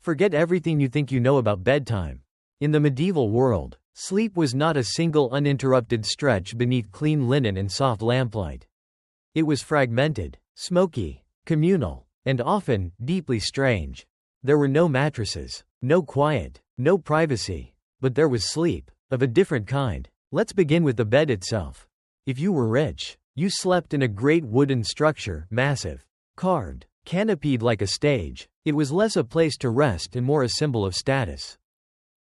Forget everything you think you know about bedtime. In the medieval world, sleep was not a single uninterrupted stretch beneath clean linen and soft lamplight. It was fragmented, smoky, communal, and often deeply strange. There were no mattresses, no quiet, no privacy, but there was sleep, of a different kind. Let's begin with the bed itself. If you were rich, you slept in a great wooden structure, massive, carved, canopied like a stage. It was less a place to rest and more a symbol of status.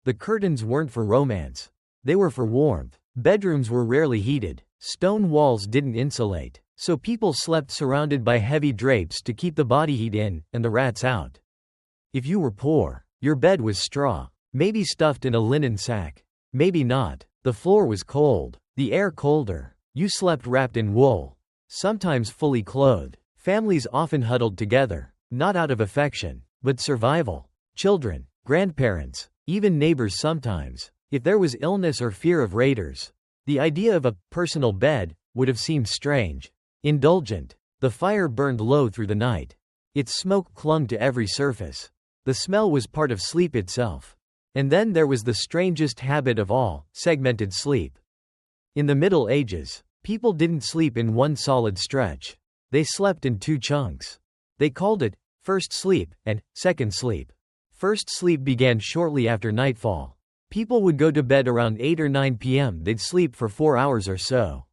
The curtains weren't for romance. They were for warmth. Bedrooms were rarely heated. Stone walls didn't insulate, so people slept surrounded by heavy drapes to keep the body heat in and the rats out. If you were poor, your bed was straw, maybe stuffed in a linen sack. Maybe not. The floor was cold, the air colder. You slept wrapped in wool, sometimes fully clothed. Families often huddled together, not out of affection, but survival. Children, grandparents, even neighbors sometimes. If there was illness or fear of raiders, the idea of a personal bed would have seemed strange. Indulgent. The fire burned low through the night. Its smoke clung to every surface. The smell was part of sleep itself. And then there was the strangest habit of all, segmented sleep. In the Middle Ages, people didn't sleep in one solid stretch. They slept in two chunks. They called it first sleep and second sleep. First sleep began shortly after nightfall. People would go to bed around 8 or 9 p.m. They'd sleep for 4 hours or so.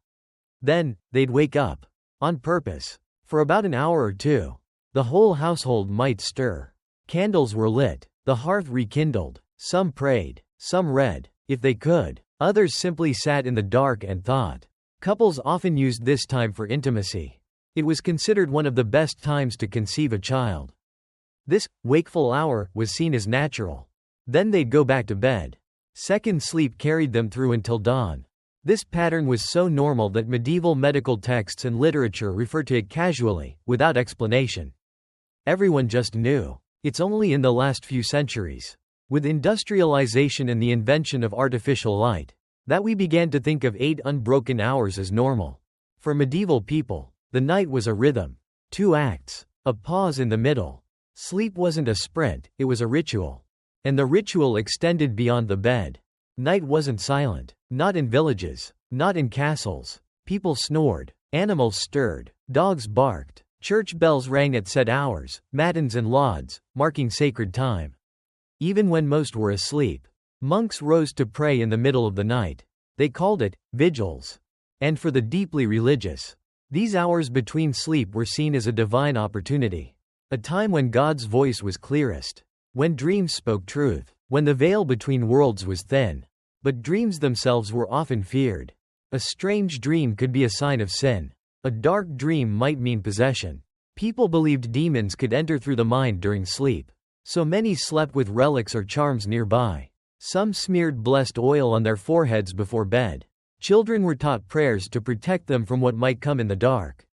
Then, they'd wake up. On purpose. For about an hour or two. The whole household might stir. Candles were lit. The hearth rekindled. Some prayed. Some read, if they could. Others simply sat in the dark and thought. Couples often used this time for intimacy. It was considered one of the best times to conceive a child. This wakeful hour was seen as natural. Then they'd go back to bed. Second sleep carried them through until dawn. This pattern was so normal that medieval medical texts and literature refer to it casually, without explanation. Everyone just knew. It's only in the last few centuries, with industrialization and the invention of artificial light, that we began to think of 8 unbroken hours as normal. For medieval people, the night was a rhythm. 2 acts. A pause in the middle. Sleep wasn't a sprint, it was a ritual. And the ritual extended beyond the bed. Night wasn't silent. Not in villages. Not in castles. People snored. Animals stirred. Dogs barked. Church bells rang at set hours, matins and lauds, marking sacred time. Even when most were asleep, monks rose to pray in the middle of the night. They called it vigils. And for the deeply religious, these hours between sleep were seen as a divine opportunity. A time when God's voice was clearest. When dreams spoke truth. When the veil between worlds was thin. But dreams themselves were often feared. A strange dream could be a sign of sin. A dark dream might mean possession. People believed demons could enter through the mind during sleep. So many slept with relics or charms nearby. Some smeared blessed oil on their foreheads before bed. Children were taught prayers to protect them from what might come in the dark.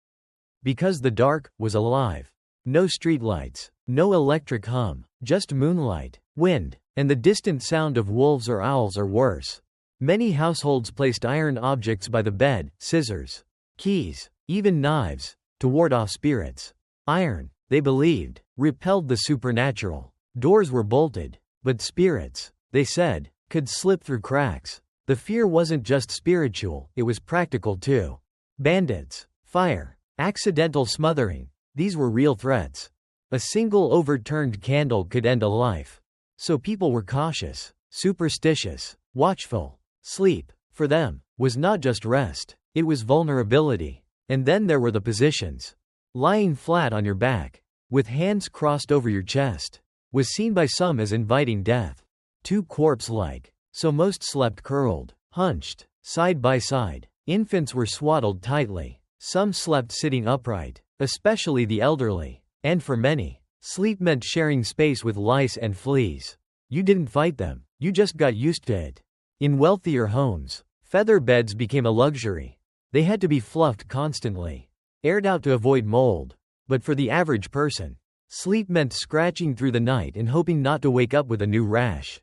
Because the dark was alive. No streetlights. No electric hum. Just moonlight, wind, and the distant sound of wolves or owls or worse. Many households placed iron objects by the bed, scissors, keys, even knives, to ward off spirits. Iron, they believed, repelled the supernatural. Doors were bolted, but spirits, they said, could slip through cracks. The fear wasn't just spiritual, it was practical too. Bandits, fire, accidental smothering, these were real threats. A single overturned candle could end a life. So people were cautious, superstitious, watchful. Sleep, for them, was not just rest, it was vulnerability. And then there were the positions. Lying flat on your back, with hands crossed over your chest, was seen by some as inviting death. Too corpse-like, so most slept curled, hunched, side by side. Infants were swaddled tightly. Some slept sitting upright, especially the elderly. And for many, sleep meant sharing space with lice and fleas. You didn't fight them, you just got used to it. In wealthier homes, feather beds became a luxury. They had to be fluffed constantly, aired out to avoid mold. But for the average person, sleep meant scratching through the night and hoping not to wake up with a new rash.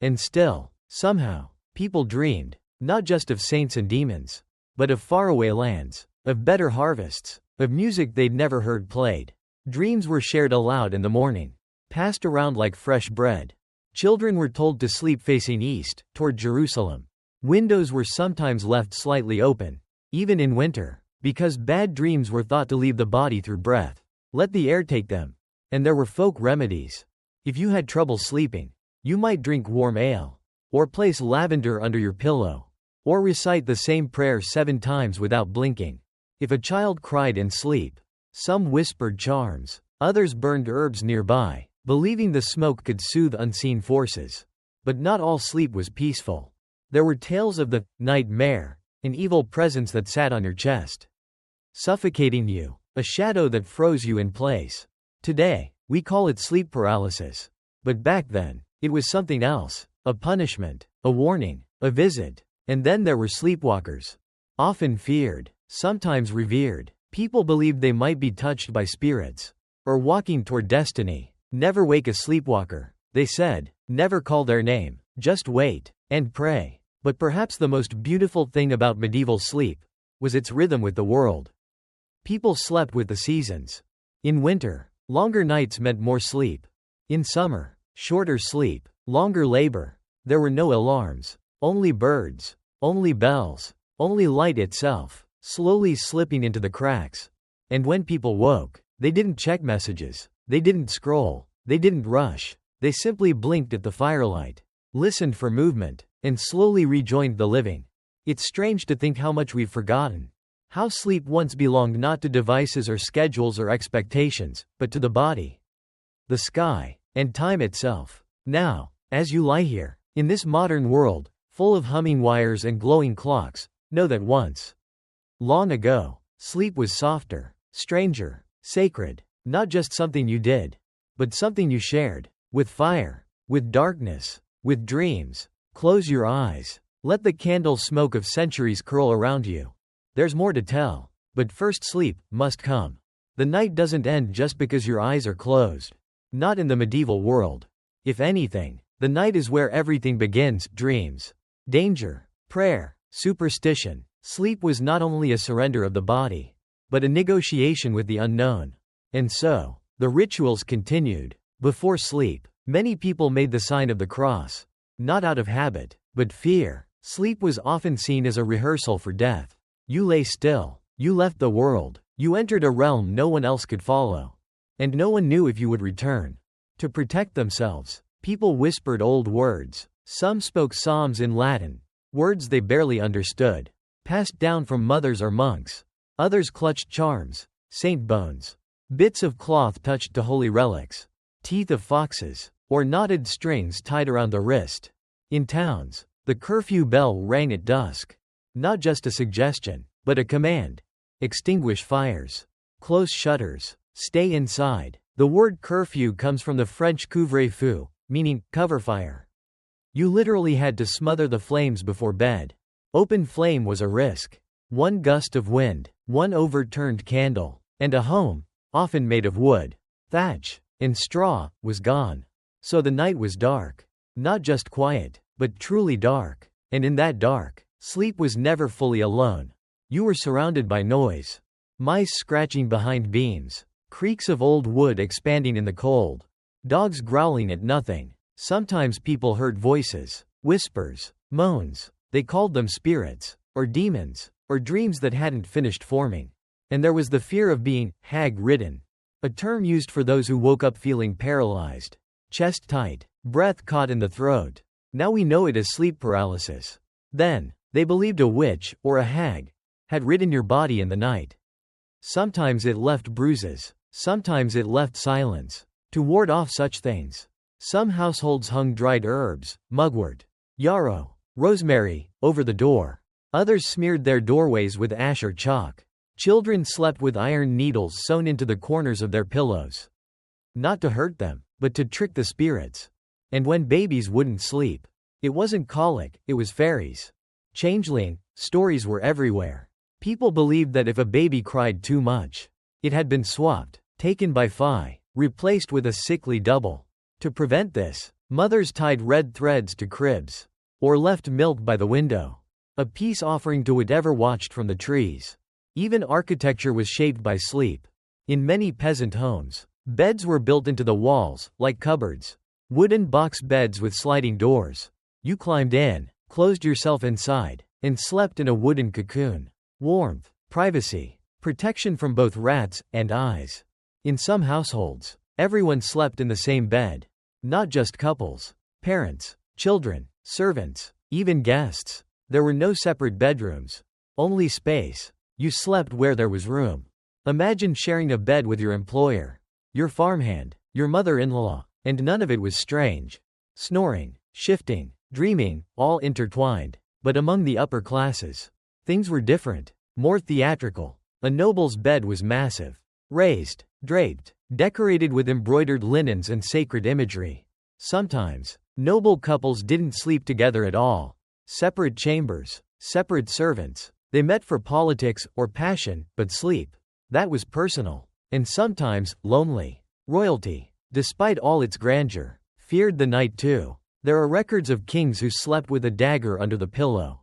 And still, somehow, people dreamed, not just of saints and demons, but of faraway lands, of better harvests, of music they'd never heard played. Dreams were shared aloud in the morning. passed around like fresh bread. Children were told to sleep facing east, toward Jerusalem. Windows were sometimes left slightly open, even in winter, because bad dreams were thought to leave the body through breath. Let the air take them. And there were folk remedies. If you had trouble sleeping, you might drink warm ale, or place lavender under your pillow, or recite the same prayer 7 times without blinking. If a child cried in sleep, some whispered charms, others burned herbs nearby, believing the smoke could soothe unseen forces. But not all sleep was peaceful. There were tales of the nightmare, an evil presence that sat on your chest, suffocating you, a shadow that froze you in place. Today, we call it sleep paralysis. But back then, it was something else, a punishment, a warning, a visit. And then there were sleepwalkers. Often feared, sometimes revered. People believed they might be touched by spirits, or walking toward destiny. Never wake a sleepwalker, they said. Never call their name, just wait, and pray. But perhaps the most beautiful thing about medieval sleep was its rhythm with the world. People slept with the seasons. In winter, longer nights meant more sleep. In summer, shorter sleep, longer labor. There were no alarms, only birds, only bells, only light itself, slowly slipping into the cracks. And when people woke, they didn't check messages, they didn't scroll, they didn't rush, they simply blinked at the firelight, listened for movement, and slowly rejoined the living. It's strange to think how much we've forgotten. How sleep once belonged not to devices or schedules or expectations, but to the body, the sky, and time itself. Now, as you lie here, in this modern world, full of humming wires and glowing clocks, know that once, long ago, sleep was softer, stranger, sacred, not just something you did, but something you shared, with fire, with darkness, with dreams. Close your eyes. Let the candle smoke of centuries curl around you. There's more to tell, but first sleep must come. The night doesn't end just because your eyes are closed. Not in the medieval world. If anything, the night is where everything begins: dreams, danger, prayer, superstition. Sleep was not only a surrender of the body, but a negotiation with the unknown. And so, the rituals continued. Before sleep, many people made the sign of the cross. Not out of habit, but fear. Sleep was often seen as a rehearsal for death. You lay still. You left the world. You entered a realm no one else could follow. And no one knew if you would return. To protect themselves, people whispered old words. Some spoke psalms in Latin, words they barely understood, passed down from mothers or monks. Others clutched charms, saint bones, bits of cloth touched to holy relics, teeth of foxes, or knotted strings tied around the wrist. In towns, the curfew bell rang at dusk. Not just a suggestion, but a command. Extinguish fires. Close shutters. Stay inside. The word curfew comes from the French couvre-feu, meaning cover fire. You literally had to smother the flames before bed. Open flame was a risk. One gust of wind, one overturned candle, and a home, often made of wood, thatch, and straw, was gone. So the night was dark. Not just quiet, but truly dark. And in that dark, sleep was never fully alone. You were surrounded by noise. Mice scratching behind beams. Creaks of old wood expanding in the cold. Dogs growling at nothing. Sometimes people heard voices, whispers, moans. They called them spirits, or demons, or dreams that hadn't finished forming. And there was the fear of being hag-ridden, a term used for those who woke up feeling paralyzed, chest tight, breath caught in the throat. Now we know it as sleep paralysis. Then, they believed a witch, or a hag, had ridden your body in the night. Sometimes it left bruises, sometimes it left silence. To ward off such things, some households hung dried herbs, mugwort, yarrow, rosemary, over the door. Others smeared their doorways with ash or chalk. Children slept with iron needles sewn into the corners of their pillows. Not to hurt them, but to trick the spirits. And when babies wouldn't sleep, it wasn't colic, it was fairies. Changeling stories were everywhere. People believed that if a baby cried too much, it had been swapped, taken by fae, replaced with a sickly double. To prevent this, mothers tied red threads to cribs, or left milk by the window, a peace offering to whatever watched from the trees. Even architecture was shaped by sleep. In many peasant homes, Beds were built into the walls, like cupboards. Wooden box beds with sliding doors. You climbed in, closed yourself inside, and slept in a wooden cocoon. Warmth, privacy, protection from both rats and eyes. In some households, everyone slept in the same bed. Not just couples, parents, children, servants, even guests. There were no separate bedrooms. Only space. You slept where there was room. Imagine sharing a bed with your employer, your farmhand, your mother-in-law, and none of it was strange. Snoring, shifting, dreaming, all intertwined. But among the upper classes, things were different, more theatrical. A noble's bed was massive, raised, draped, decorated with embroidered linens and sacred imagery. Sometimes, noble couples didn't sleep together at all. Separate chambers, separate servants. They met for politics or passion, but sleep, that was personal. And sometimes, lonely. Royalty, despite all its grandeur, feared the night too. There are records of kings who slept with a dagger under the pillow.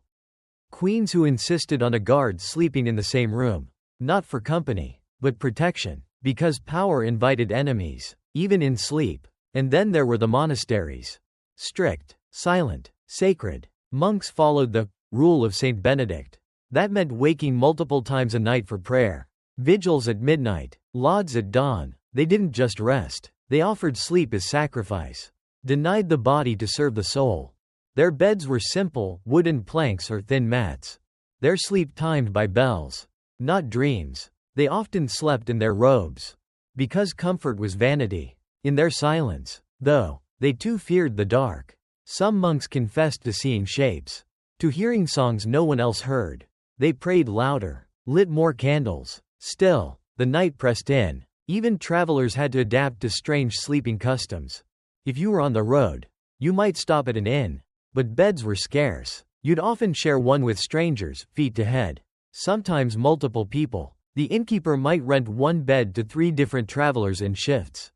Queens who insisted on a guard sleeping in the same room. Not for company, but protection. Because power invited enemies, even in sleep. And then there were the monasteries. Strict, silent, sacred. Monks followed the rule of Saint Benedict. That meant waking multiple times a night for prayer. Vigils at midnight, lauds at dawn. They didn't just rest, they offered sleep as sacrifice. Denied the body to serve the soul. Their beds were simple, wooden planks or thin mats. Their sleep timed by bells. Not dreams. They often slept in their robes. Because comfort was vanity. In their silence, though, they too feared the dark. Some monks confessed to seeing shapes. To hearing songs no one else heard. They prayed louder, lit more candles. Still, the night pressed in. Even travelers had to adapt to strange sleeping customs. If you were on the road, you might stop at an inn. But beds were scarce. You'd often share one with strangers, feet to head. Sometimes multiple people. The innkeeper might rent one bed to 3 different travelers in shifts.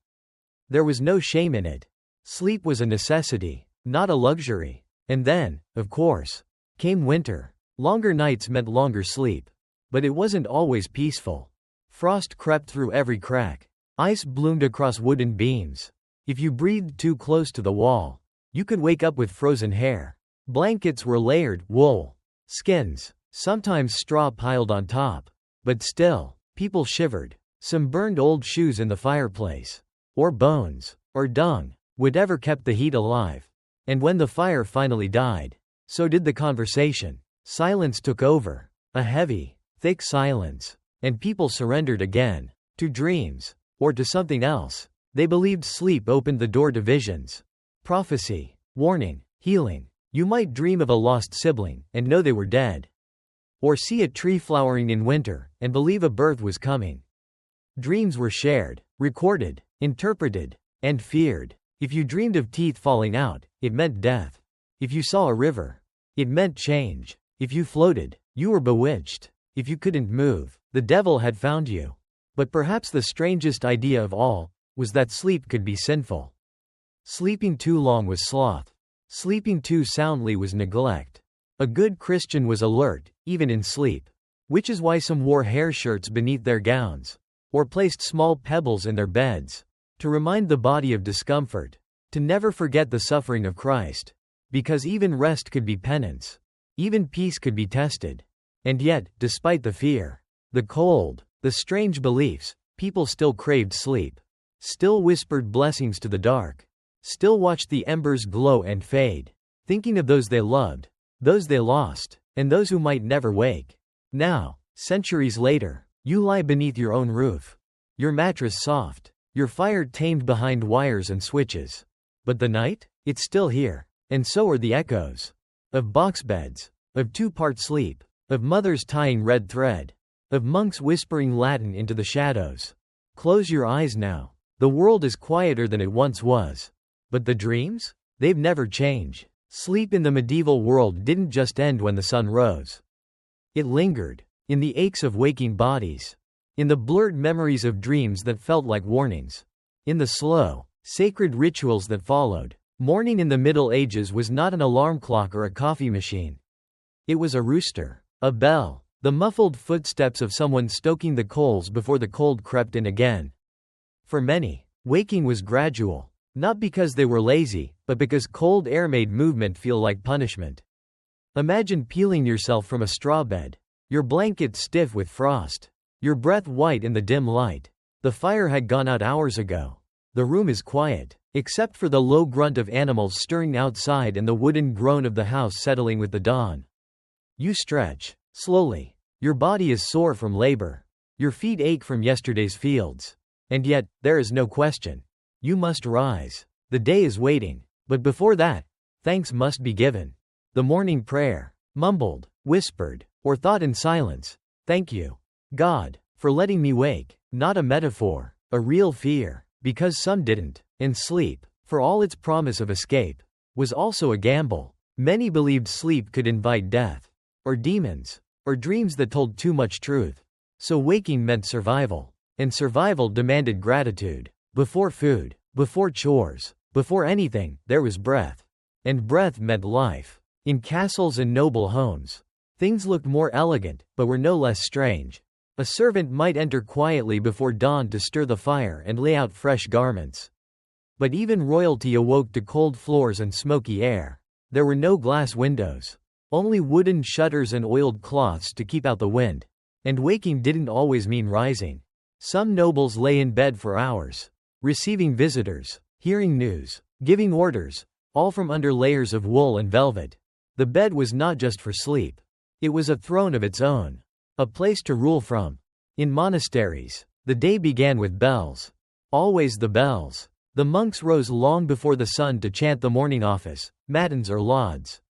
There was no shame in it. Sleep was a necessity, not a luxury. And then, of course, came winter. Longer nights meant longer sleep. But it wasn't always peaceful. Frost crept through every crack. Ice bloomed across wooden beams. If you breathed too close to the wall, you could wake up with frozen hair. Blankets were layered, wool, skins, sometimes straw piled on top. But still, people shivered. Some burned old shoes in the fireplace. Or bones, or dung, whatever kept the heat alive. And when the fire finally died, so did the conversation. Silence took over. A heavy, thick silence. And people surrendered again. To dreams. Or to something else. They believed sleep opened the door to visions. Prophecy, warning, healing. You might dream of a lost sibling, and know they were dead. Or see a tree flowering in winter, and believe a birth was coming. Dreams were shared, recorded, interpreted, and feared. If you dreamed of teeth falling out, it meant death. If you saw a river, it meant change. If you floated, you were bewitched. If you couldn't move, the devil had found you. But perhaps the strangest idea of all was that sleep could be sinful. Sleeping too long was sloth. Sleeping too soundly was neglect. A good Christian was alert, even in sleep. Which is why some wore hair shirts beneath their gowns. Or placed small pebbles in their beds. To remind the body of discomfort. To never forget the suffering of Christ. Because even rest could be penance. Even peace could be tested. And yet, despite the fear, the cold, the strange beliefs, people still craved sleep. Still whispered blessings to the dark. Still watched the embers glow and fade. Thinking of those they loved, those they lost, and those who might never wake. Now, centuries later, you lie beneath your own roof. Your mattress soft. Your fire tamed behind wires and switches. But the night? It's still here. And so are the echoes. Of box beds. Of 2-part sleep. Of mothers tying red thread. Of monks whispering Latin into the shadows. Close your eyes now. The world is quieter than it once was. But the dreams? They've never changed. Sleep in the medieval world didn't just end when the sun rose. It lingered. In the aches of waking bodies. In the blurred memories of dreams that felt like warnings. In the slow, sacred rituals that followed. Morning in the Middle Ages was not an alarm clock or a coffee machine. It was a rooster. A bell. The muffled footsteps of someone stoking the coals before the cold crept in again. For many, waking was gradual, not because they were lazy, but because cold air made movement feel like punishment. Imagine peeling yourself from a straw bed, your blanket stiff with frost, your breath white in the dim light. The fire had gone out hours ago. The room is quiet, except for the low grunt of animals stirring outside and the wooden groan of the house settling with the dawn. You stretch, slowly. Your body is sore from labor. Your feet ache from yesterday's fields. And yet, there is no question. You must rise. The day is waiting. But before that, thanks must be given. The morning prayer, mumbled, whispered, or thought in silence. Thank you, God, for letting me wake. Not a metaphor, a real fear, because some didn't. And sleep, for all its promise of escape, was also a gamble. Many believed sleep could invite death, or demons, or dreams that told too much truth. So waking meant survival, and survival demanded gratitude. Before food, before chores, before anything, there was breath. And breath meant life. In castles and noble homes, things looked more elegant, but were no less strange. A servant might enter quietly before dawn to stir the fire and lay out fresh garments. But even royalty awoke to cold floors and smoky air. There were no glass windows, only wooden shutters and oiled cloths to keep out the wind. And waking didn't always mean rising. Some nobles lay in bed for hours, receiving visitors, hearing news, giving orders, all from under layers of wool and velvet. The bed was not just for sleep. It was a throne of its own, a place to rule from. In monasteries, the day began with bells. Always the bells. The monks rose long before the sun to chant the morning office, matins or lauds.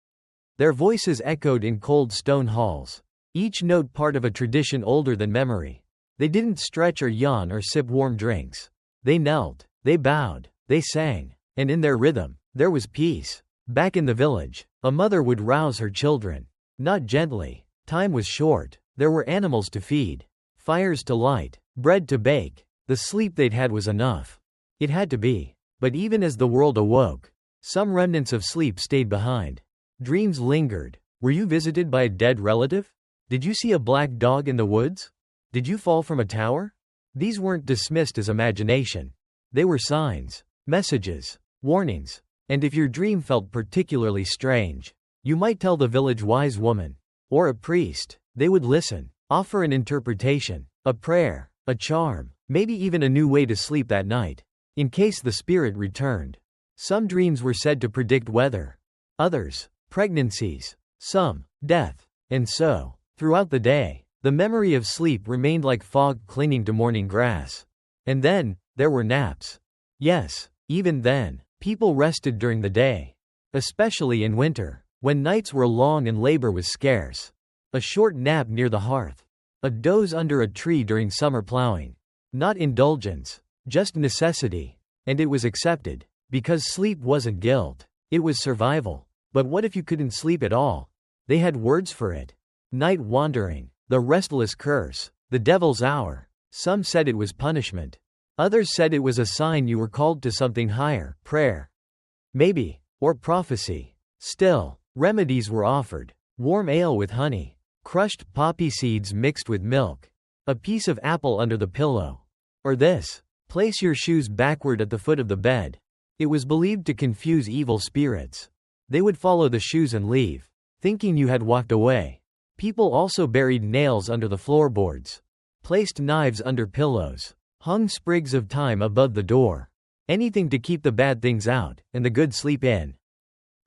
Their voices echoed in cold stone halls, each note part of a tradition older than memory. They didn't stretch or yawn or sip warm drinks. They knelt, they bowed, they sang, and in their rhythm, there was peace. Back in the village, a mother would rouse her children. Not gently. Time was short. There were animals to feed, fires to light, bread to bake. The sleep they'd had was enough. It had to be. But even as the world awoke, some remnants of sleep stayed behind. Dreams lingered. Were you visited by a dead relative? Did you see a black dog in the woods? Did you fall from a tower? These weren't dismissed as imagination. They were signs, messages, warnings. And if your dream felt particularly strange, you might tell the village wise woman, or a priest. They would listen, offer an interpretation, a prayer, a charm, maybe even a new way to sleep that night, in case the spirit returned. Some dreams were said to predict weather, others, pregnancies, some, death. And so, throughout the day, the memory of sleep remained like fog clinging to morning grass. And then, there were naps. Yes, even then, people rested during the day, especially in winter, when nights were long and labor was scarce. A short nap near the hearth. A doze under a tree during summer plowing. Not indulgence, just necessity. And it was accepted, because sleep wasn't guilt. It was survival. But what if you couldn't sleep at all? They had words for it. Night wandering, the restless curse, the devil's hour. Some said it was punishment. Others said it was a sign you were called to something higher, prayer. Maybe, or prophecy. Still, remedies were offered. Warm ale with honey. Crushed poppy seeds mixed with milk. A piece of apple under the pillow. Or this. Place your shoes backward at the foot of the bed. It was believed to confuse evil spirits. They would follow the shoes and leave, thinking you had walked away. People also buried nails under the floorboards. Placed knives under pillows. Hung sprigs of thyme above the door. Anything to keep the bad things out, and the good sleep in.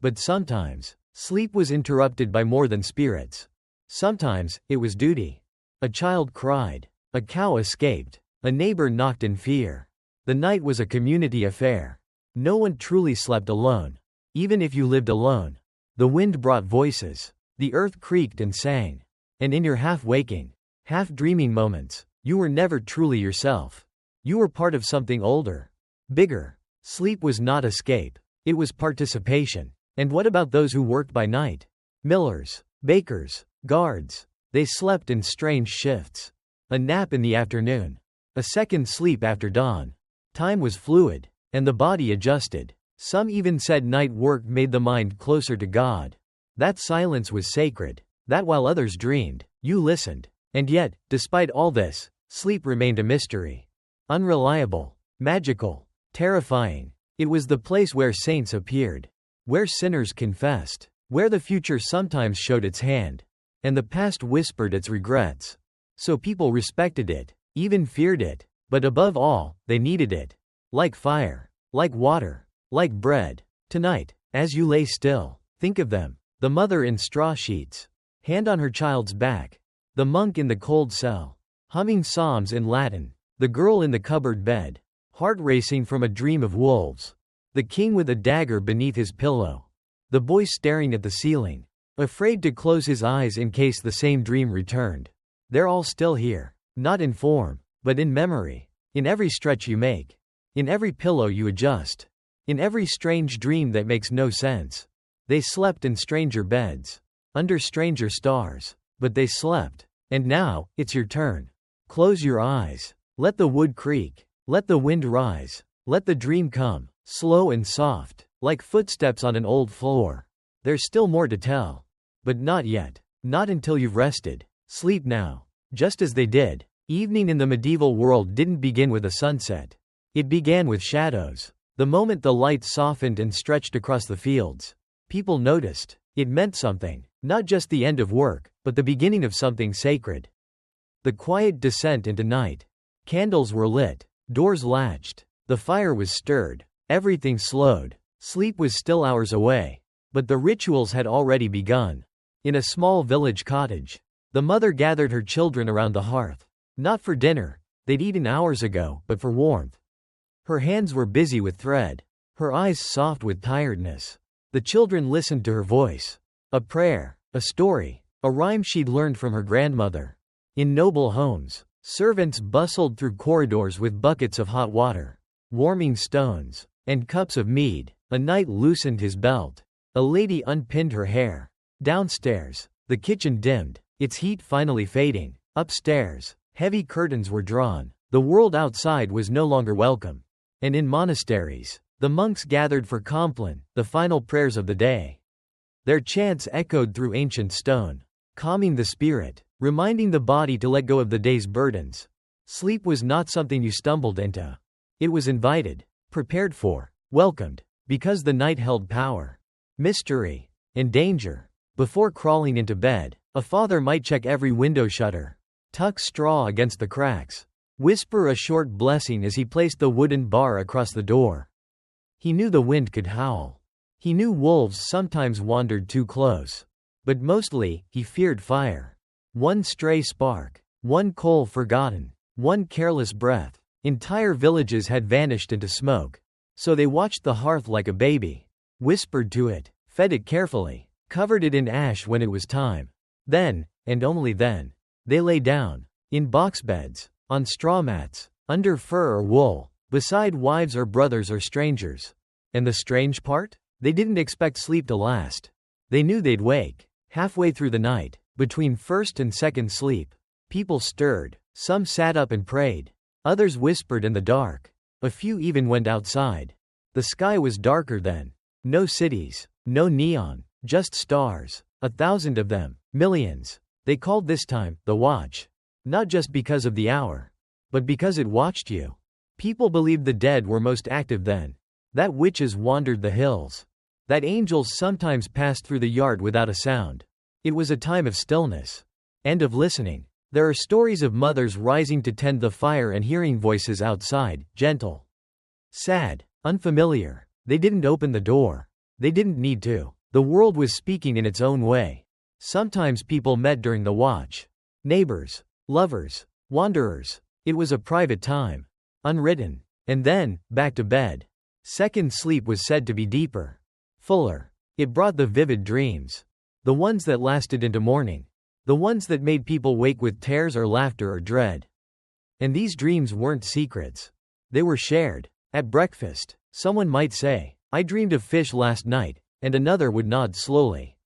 But sometimes, sleep was interrupted by more than spirits. Sometimes, it was duty. A child cried. A cow escaped. A neighbor knocked in fear. The night was a community affair. No one truly slept alone. Even if you lived alone. The wind brought voices. The earth creaked and sang. And in your half-waking, half-dreaming moments, you were never truly yourself. You were part of something older. Bigger. Sleep was not escape. It was participation. And what about those who worked by night? Millers, bakers, guards. They slept in strange shifts. A nap in the afternoon. A second sleep after dawn. Time was fluid, and the body adjusted. Some even said night work made the mind closer to God. That silence was sacred. That while others dreamed, you listened. And yet, despite all this, sleep remained a mystery. Unreliable. Magical. Terrifying. It was the place where saints appeared. Where sinners confessed. Where the future sometimes showed its hand. And the past whispered its regrets. So people respected it, even feared it, but above all, they needed it. Like fire. Like water. Like bread. Tonight, as you lay still, think of them. The mother in straw sheets. Hand on her child's back. The monk in the cold cell. Humming psalms in Latin. The girl in the cupboard bed. Heart racing from a dream of wolves. The king with a dagger beneath his pillow. The boy staring at the ceiling. Afraid to close his eyes in case the same dream returned. They're all still here. Not in form, but in memory. In every stretch you make. In every pillow you adjust. In every strange dream that makes no sense. They slept in stranger beds. Under stranger stars. But they slept. And now, it's your turn. Close your eyes. Let the wood creak. Let the wind rise. Let the dream come, slow and soft, like footsteps on an old floor. There's still more to tell. But not yet. Not until you've rested. Sleep now. Just as they did. Evening in the medieval world didn't begin with a sunset. It began with shadows. The moment the light softened and stretched across the fields, people noticed. It meant something. Not just the end of work, but the beginning of something sacred. The quiet descent into night. Candles were lit. Doors latched. The fire was stirred. Everything slowed. Sleep was still hours away. But the rituals had already begun. In a small village cottage, the mother gathered her children around the hearth. Not for dinner. They'd eaten hours ago, but for warmth. Her hands were busy with thread. Her eyes soft with tiredness. The children listened to her voice. A prayer. A story. A rhyme she'd learned from her grandmother. In noble homes, servants bustled through corridors with buckets of hot water, warming stones, and cups of mead. A knight loosened his belt. A lady unpinned her hair. Downstairs, the kitchen dimmed, its heat finally fading. Upstairs, heavy curtains were drawn. The world outside was no longer welcome. And in monasteries, the monks gathered for Compline, the final prayers of the day. Their chants echoed through ancient stone, calming the spirit, reminding the body to let go of the day's burdens. Sleep was not something you stumbled into. It was invited, prepared for, welcomed, because the night held power, mystery, and danger. Before crawling into bed, a father might check every window shutter, tuck straw against the cracks, whisper a short blessing as he placed the wooden bar across the door. He knew the wind could howl. He knew wolves sometimes wandered too close. But mostly, he feared fire. One stray spark, one coal forgotten, one careless breath. Entire villages had vanished into smoke. So they watched the hearth like a baby, whispered to it, fed it carefully, covered it in ash when it was time. Then, and only then, they lay down, in box beds, on straw mats, under fur or wool, beside wives or brothers or strangers. And the strange part? They didn't expect sleep to last. They knew they'd wake. Halfway through the night, between first and second sleep, people stirred. Some sat up and prayed. Others whispered in the dark. A few even went outside. The sky was darker then. No cities, no neon, just stars. 1,000 of them, millions. They called this time the watch. Not just because of the hour, but because it watched you. People believed the dead were most active then. That witches wandered the hills. That angels sometimes passed through the yard without a sound. It was a time of stillness. And of listening. There are stories of mothers rising to tend the fire and hearing voices outside, gentle, sad, unfamiliar. They didn't open the door. They didn't need to. The world was speaking in its own way. Sometimes people met during the watch. Neighbors, lovers, wanderers. It was a private time. Unwritten. And then, back to bed. Second sleep was said to be deeper. Fuller. It brought the vivid dreams. The ones that lasted into morning. The ones that made people wake with tears or laughter or dread. And these dreams weren't secrets. They were shared. At breakfast, someone might say, "I dreamed of fish last night," and another would nod slowly.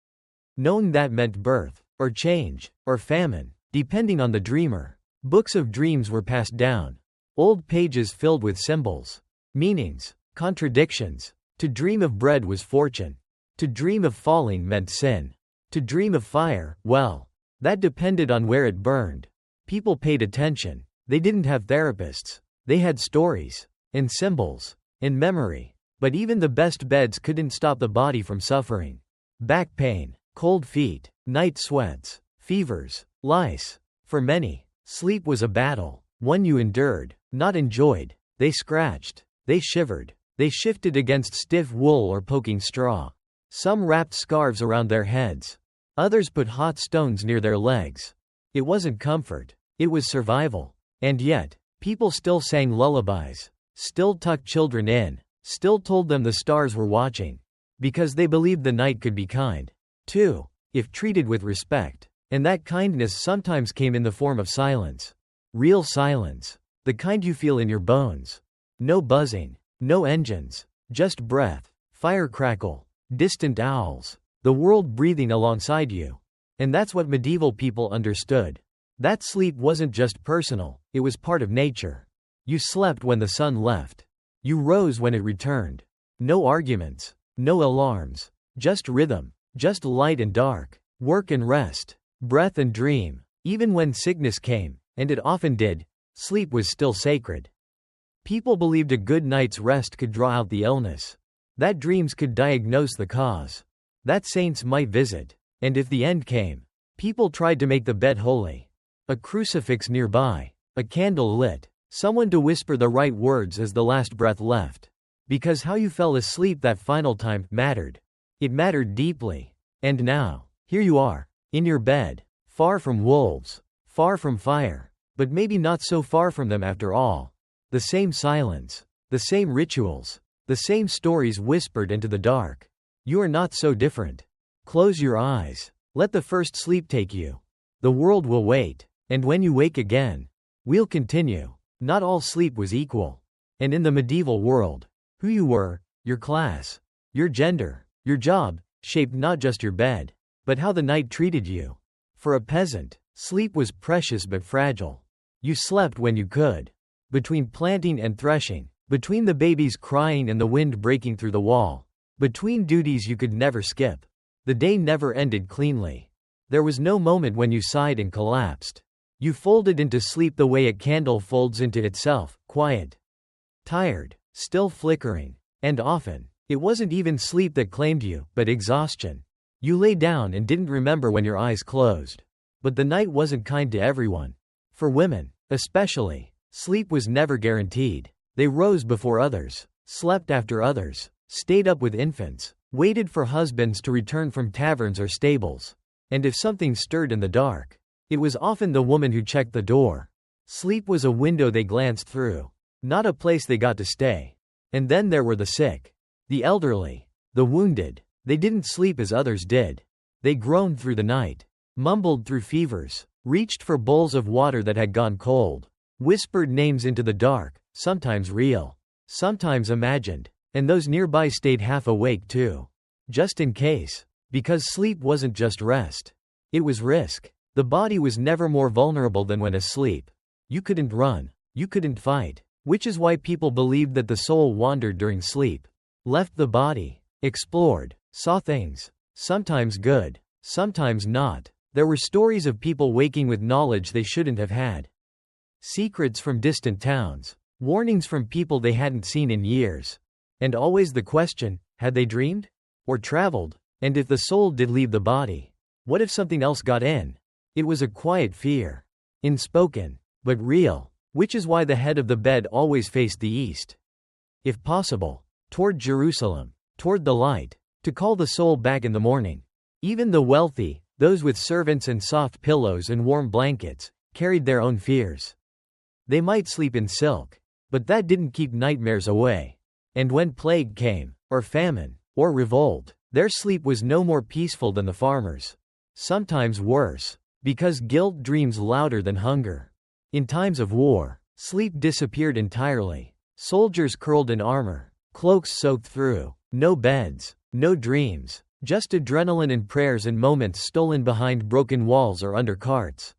Knowing that meant birth, or change, or famine, depending on the dreamer. Books of dreams were passed down. Old pages filled with symbols, meanings, contradictions. To dream of bread was fortune. To dream of falling meant sin. To dream of fire, well, that depended on where it burned. People paid attention. They didn't have therapists. They had stories. and symbols, and memory. But even the best beds couldn't stop the body from suffering. Back pain, cold feet, night sweats, fevers, lice. For many, sleep was a battle, one you endured, not enjoyed. They scratched, they shivered, they shifted against stiff wool or poking straw. Some wrapped scarves around their heads. Others put hot stones near their legs. It wasn't comfort, it was survival. And yet, people still sang lullabies, still tucked children in, still told them the stars were watching. Because they believed the night could be kind, too, if treated with respect. And that kindness sometimes came in the form of silence. Real silence. The kind you feel in your bones. No buzzing, no engines, just breath, fire crackle, distant owls, the world breathing alongside you. And that's what medieval people understood. That sleep wasn't just personal, it was part of nature. You slept when the sun left. You rose when it returned. No arguments, no alarms, just rhythm, just light and dark, work and rest, breath and dream. Even when sickness came, and it often did, sleep was still sacred. People believed a good night's rest could draw out the illness. That dreams could diagnose the cause. That saints might visit. And if the end came, people tried to make the bed holy. A crucifix nearby, a candle lit, someone to whisper the right words as the last breath left. Because how you fell asleep that final time mattered. It mattered deeply. And now, here you are, in your bed, far from wolves, far from fire, but maybe not so far from them after all. The same silence, the same rituals, the same stories whispered into the dark. You are not so different. Close your eyes. Let the first sleep take you. The world will wait. And when you wake again, we'll continue. Not all sleep was equal. And in the medieval world, who you were, your class, your gender, your job, shaped not just your bed, but how the night treated you. For a peasant, sleep was precious but fragile. You slept when you could. Between planting and threshing, between the babies crying and the wind breaking through the wall, between duties you could never skip. The day never ended cleanly. There was no moment when you sighed and collapsed. You folded into sleep the way a candle folds into itself, quiet, tired, still flickering. And often, it wasn't even sleep that claimed you, but exhaustion. You lay down and didn't remember when your eyes closed. But the night wasn't kind to everyone. For women, especially, sleep was never guaranteed. They rose before others, slept after others, stayed up with infants, waited for husbands to return from taverns or stables. And if something stirred in the dark, it was often the woman who checked the door. Sleep was a window they glanced through, not a place they got to stay. And then there were the sick, the elderly, the wounded. They didn't sleep as others did. They groaned through the night, mumbled through fevers, reached for bowls of water that had gone cold, whispered names into the dark, sometimes real, sometimes imagined. And those nearby stayed half awake too. Just in case. Because sleep wasn't just rest. It was risk. The body was never more vulnerable than when asleep. You couldn't run. You couldn't fight. Which is why people believed that the soul wandered during sleep. Left the body. Explored. Saw things. Sometimes good. Sometimes not. There were stories of people waking with knowledge they shouldn't have had. Secrets from distant towns. Warnings from people they hadn't seen in years. And always the question, had they dreamed? Or traveled? And if the soul did leave the body, what if something else got in? It was a quiet fear. Unspoken, but real. Which is why the head of the bed always faced the east. If possible, toward Jerusalem, toward the light, to call the soul back in the morning. Even the wealthy, those with servants and soft pillows and warm blankets, carried their own fears. They might sleep in silk, but that didn't keep nightmares away. And when plague came, or famine, or revolt, their sleep was no more peaceful than the farmers'. Sometimes worse, because guilt dreams louder than hunger. In times of war, sleep disappeared entirely. Soldiers curled in armor, cloaks soaked through, no beds, no dreams, just adrenaline and prayers and moments stolen behind broken walls or under carts.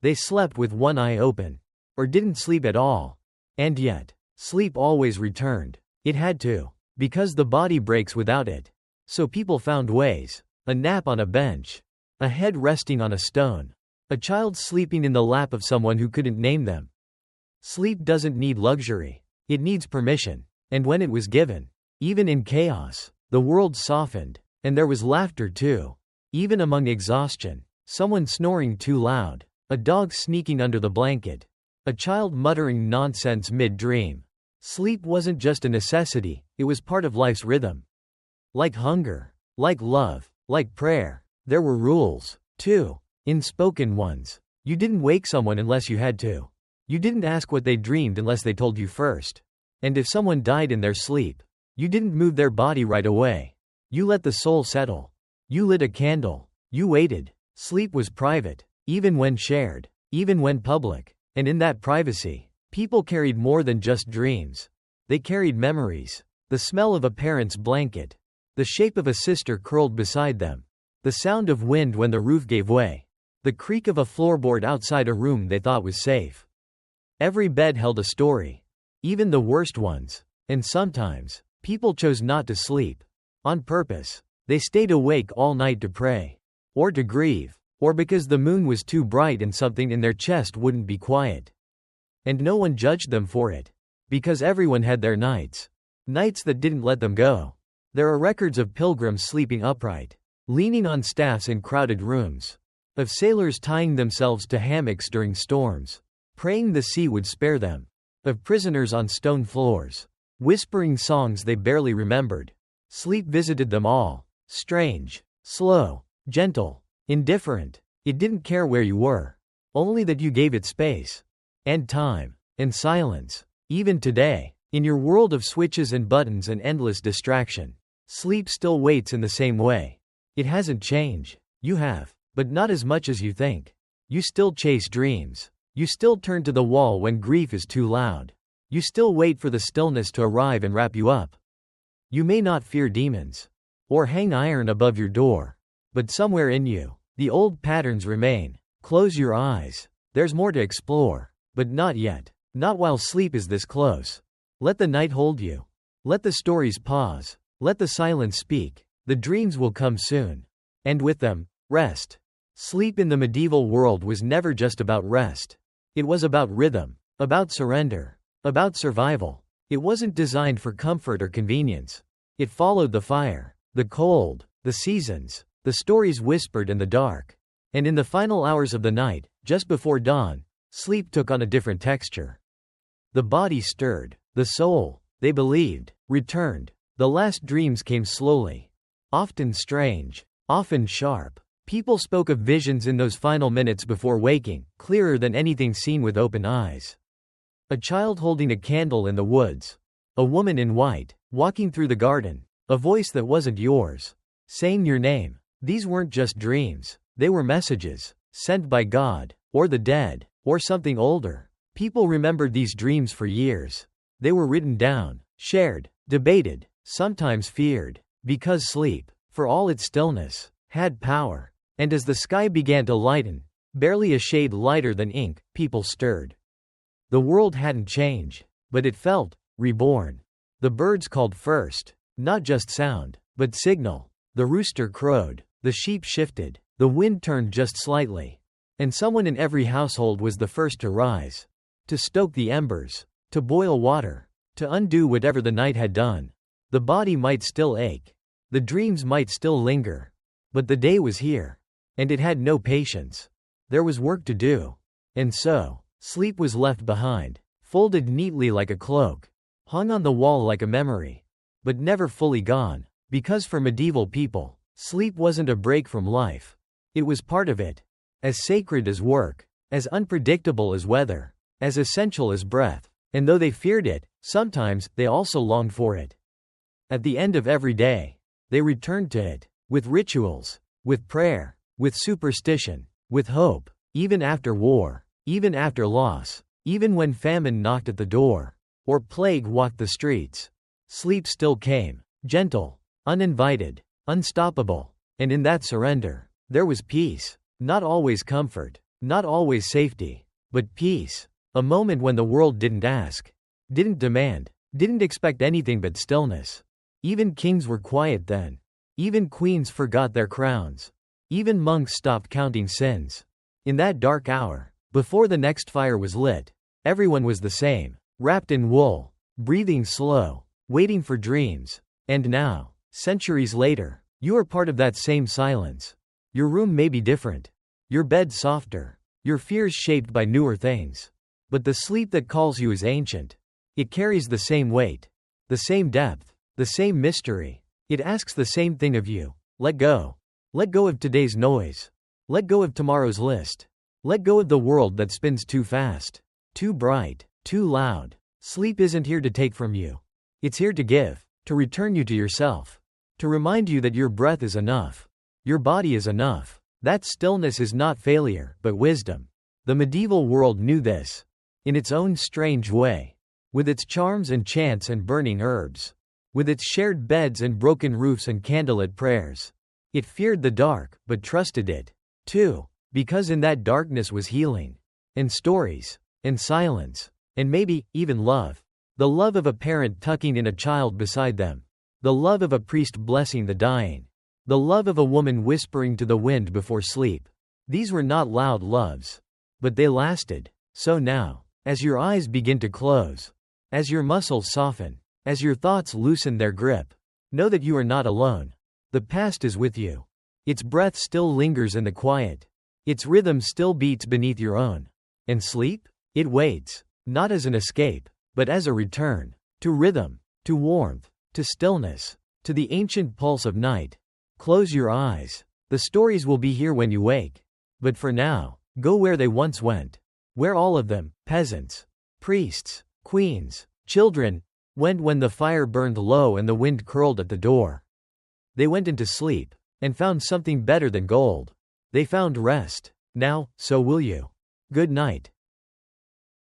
They slept with one eye open, or didn't sleep at all. And yet, sleep always returned. It had to, because the body breaks without it. So people found ways. A nap on a bench. A head resting on a stone. A child sleeping in the lap of someone who couldn't name them. Sleep doesn't need luxury. It needs permission. And when it was given, even in chaos, the world softened. And there was laughter too. Even among exhaustion. Someone snoring too loud. A dog sneaking under the blanket. A child muttering nonsense mid-dream. Sleep wasn't just a necessity, it was part of life's rhythm. Like hunger, like love, like prayer, there were rules, too. Unspoken ones. You didn't wake someone unless you had to. You didn't ask what they dreamed unless they told you first. And if someone died in their sleep, you didn't move their body right away. You let the soul settle. You lit a candle. You waited. Sleep was private, even when shared, even when public. And in that privacy, people carried more than just dreams. They carried memories. The smell of a parent's blanket. The shape of a sister curled beside them. The sound of wind when the roof gave way. The creak of a floorboard outside a room they thought was safe. Every bed held a story. Even the worst ones. And sometimes, people chose not to sleep. On purpose. They stayed awake all night to pray. Or to grieve. Or because the moon was too bright and something in their chest wouldn't be quiet. And no one judged them for it. Because everyone had their nights. Nights that didn't let them go. There are records of pilgrims sleeping upright. Leaning on staffs in crowded rooms. Of sailors tying themselves to hammocks during storms. Praying the sea would spare them. Of prisoners on stone floors. Whispering songs they barely remembered. Sleep visited them all. Strange. Slow. Gentle. Indifferent. It didn't care where you were. Only that you gave it space. And time. And silence. Even today, in your world of switches and buttons and endless distraction, sleep still waits in the same way. It hasn't changed. You have. But not as much as you think. You still chase dreams. You still turn to the wall when grief is too loud. You still wait for the stillness to arrive and wrap you up. You may not fear demons. Or hang iron above your door. But somewhere in you, the old patterns remain. Close your eyes. There's more to explore. But not yet. Not while sleep is this close. Let the night hold you. Let the stories pause. Let the silence speak. The dreams will come soon. And with them, rest. Sleep in the medieval world was never just about rest. It was about rhythm. About surrender. About survival. It wasn't designed for comfort or convenience. It followed the fire. The cold. The seasons. The stories whispered in the dark. And in the final hours of the night, just before dawn, sleep took on a different texture. The body stirred. The soul, they believed, returned. The last dreams came slowly. Often strange. Often sharp. People spoke of visions in those final minutes before waking, clearer than anything seen with open eyes. A child holding a candle in the woods. A woman in white, walking through the garden. A voice that wasn't yours. Saying your name. These weren't just dreams. They were messages. Sent by God. Or the dead. Or something older. People remembered these dreams for years. They were written down. Shared. Debated. Sometimes feared. Because sleep, for all its stillness, had power. And as the sky began to lighten, barely a shade lighter than ink, people stirred. The world hadn't changed. But it felt reborn. The birds called first. Not just sound, but signal. The rooster crowed. The sheep shifted. The wind turned just slightly. And someone in every household was the first to rise. To stoke the embers. To boil water. To undo whatever the night had done. The body might still ache. The dreams might still linger. But the day was here. And it had no patience. There was work to do. And so, sleep was left behind. Folded neatly like a cloak. Hung on the wall like a memory. But never fully gone. Because for medieval people, sleep wasn't a break from life. It was part of it. As sacred as work. As unpredictable as weather. As essential as breath. And though they feared it, sometimes they also longed for it. At the end of every day, they returned to it. With rituals. With prayer. With superstition. With hope. Even after war. Even after loss. Even when famine knocked at the door. Or plague walked the streets. Sleep still came. Gentle. Uninvited. Unstoppable. And in that surrender, there was peace. Not always comfort. Not always safety. But peace. A moment when the world didn't ask. Didn't demand. Didn't expect anything but stillness. Even kings were quiet then. Even queens forgot their crowns. Even monks stopped counting sins. In that dark hour, before the next fire was lit, everyone was the same. Wrapped in wool. breathing slow, waiting for dreams. And now, centuries later, you are part of that same silence. Your room may be different, your bed softer, your fears shaped by newer things. But the sleep that calls you is ancient. It carries the same weight, the same depth, the same mystery. It asks the same thing of you. Let go. Let go of today's noise. Let go of tomorrow's list. Let go of the world that spins too fast, too bright, too loud. Sleep isn't here to take from you. It's here to give, to return you to yourself, to remind you that your breath is enough. Your body is enough. That stillness is not failure, but wisdom. The medieval world knew this. In its own strange way. With its charms and chants and burning herbs. With its shared beds and broken roofs and candlelit prayers. It feared the dark, but trusted it, too, because in that darkness was healing. And stories. And silence. And maybe, even love. The love of a parent tucking in a child beside them. The love of a priest blessing the dying. The love of a woman whispering to the wind before sleep. These were not loud loves. But they lasted. So now, as your eyes begin to close, as your muscles soften, as your thoughts loosen their grip, know that you are not alone. The past is with you. Its breath still lingers in the quiet. Its rhythm still beats beneath your own. And sleep? It waits, not as an escape, but as a return. To rhythm, to warmth, to stillness, to the ancient pulse of night. Close your eyes. The stories will be here when you wake. But for now, go where they once went. Where all of them, peasants, priests, queens, children, went when the fire burned low and the wind curled at the door. They went into sleep, and found something better than gold. They found rest. Now, so will you. Good night.